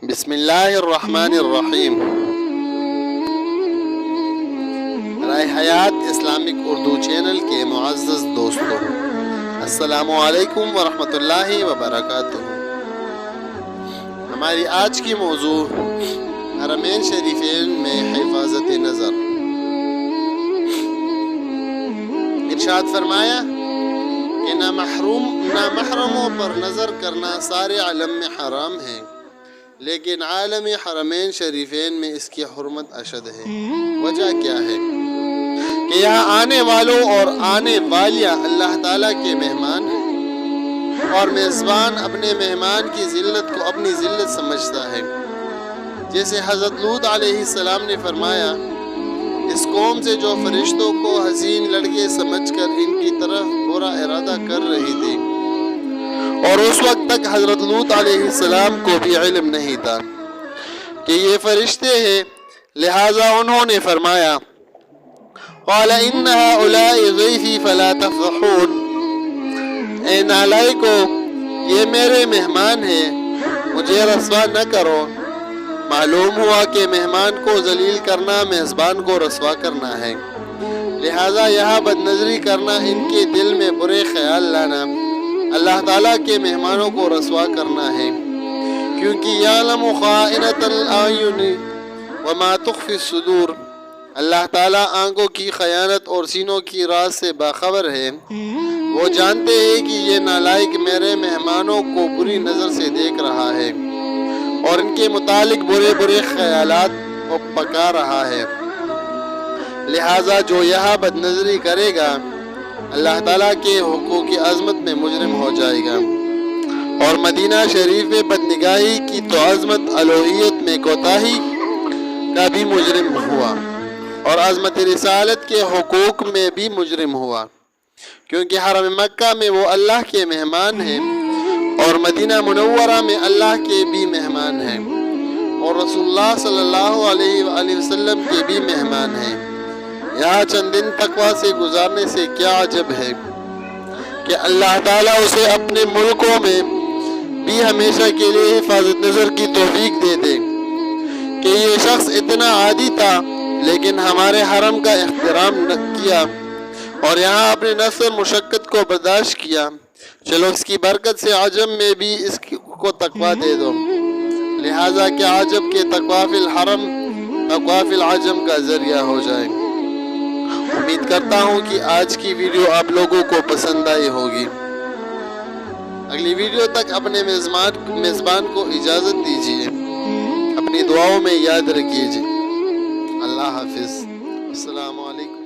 بسم اللہ الرحمن الرحیم۔ رائے حیات اسلامک اردو چینل کے معزز دوستوں، السلام علیکم ورحمۃ اللہ وبرکاتہ۔ ہماری آج کی موضوع حرمین شریفین میں حفاظت نظر۔ ارشاد فرمایا کہ نامحرموں پر نظر کرنا سارے عالم میں حرام ہے، لیکن عالم حرمین شریفین میں اس کی حرمت اشد ہے۔ وجہ کیا ہے کہ یہاں آنے والوں اور آنے والیاں اللہ تعالیٰ کے مہمان ہیں، اور میزبان اپنے مہمان کی ذلت کو اپنی ذلت سمجھتا ہے۔ جیسے حضرت لوط علیہ السلام نے فرمایا، اس قوم سے جو فرشتوں کو حسین لڑکے سمجھ کر ان کی طرف برا ارادہ کر رہی تھی، اور اس وقت تک حضرت لوط علیہ السلام کو بھی علم نہیں تھا کہ یہ فرشتے ہیں، لہٰذا انہوں نے فرمایا قال ان هؤلاء ضیفی فلا تفضحون، اے نالائکو یہ میرے مہمان ہیں، مجھے رسوا نہ کرو۔ معلوم ہوا کہ مہمان کو ذلیل کرنا میزبان کو رسوا کرنا ہے، لہٰذا یہاں بدنظری کرنا، ان کے دل میں برے خیال لانا، اللہ تعالیٰ کے مہمانوں کو رسوا کرنا ہے، کیونکہ یعلم خائنۃ الاعین وما تخفی الصدور، اللہ تعالیٰ آنکھوں کی خیانت اور سینوں کی راز سے باخبر ہے۔ وہ جانتے ہیں کہ یہ نالائق میرے مہمانوں کو بری نظر سے دیکھ رہا ہے اور ان کے متعلق برے برے خیالات کو پکا رہا ہے، لہٰذا جو یہاں بدنظری کرے گا اللہ تعالیٰ کے حقوق کی عظمت میں مجرم ہو جائے گا، اور مدینہ شریف میں بدنگاہی کی تو عظمت الوہیت میں کوتاہی کا بھی مجرم ہوا، اور عظمت رسالت کے حقوق میں بھی مجرم ہوا، کیونکہ حرم مکہ میں وہ اللہ کے مہمان ہیں اور مدینہ منورہ میں اللہ کے بھی مہمان ہیں، اور رسول اللہ صلی اللہ علیہ وآلہ وسلم کے بھی مہمان ہیں۔ یہاں چند دن تقویٰ سے گزارنے سے کیا عجب ہے کہ اللہ تعالیٰ اسے اپنے ملکوں میں بھی ہمیشہ کے لیے حفاظت نظر کی توفیق دے دے کہ یہ شخص اتنا عادی تھا لیکن ہمارے حرم کا احترام نہ کیا اور یہاں اپنے نفس مشقت کو برداشت کیا، چلو اس کی برکت سے عجم میں بھی اس کو تقویٰ دے دو، لہٰذا کیا عجب کہ تقویٰ فی الحرم تقویٰ فی العجم کا ذریعہ ہو جائے۔ امید کرتا ہوں کہ آج کی ویڈیو آپ لوگوں کو پسند آئی ہوگی۔ اگلی ویڈیو تک اپنے میزبان کو اجازت دیجیے، اپنی دعاؤں میں یاد رکھیے۔ اللہ حافظ، السلام علیکم۔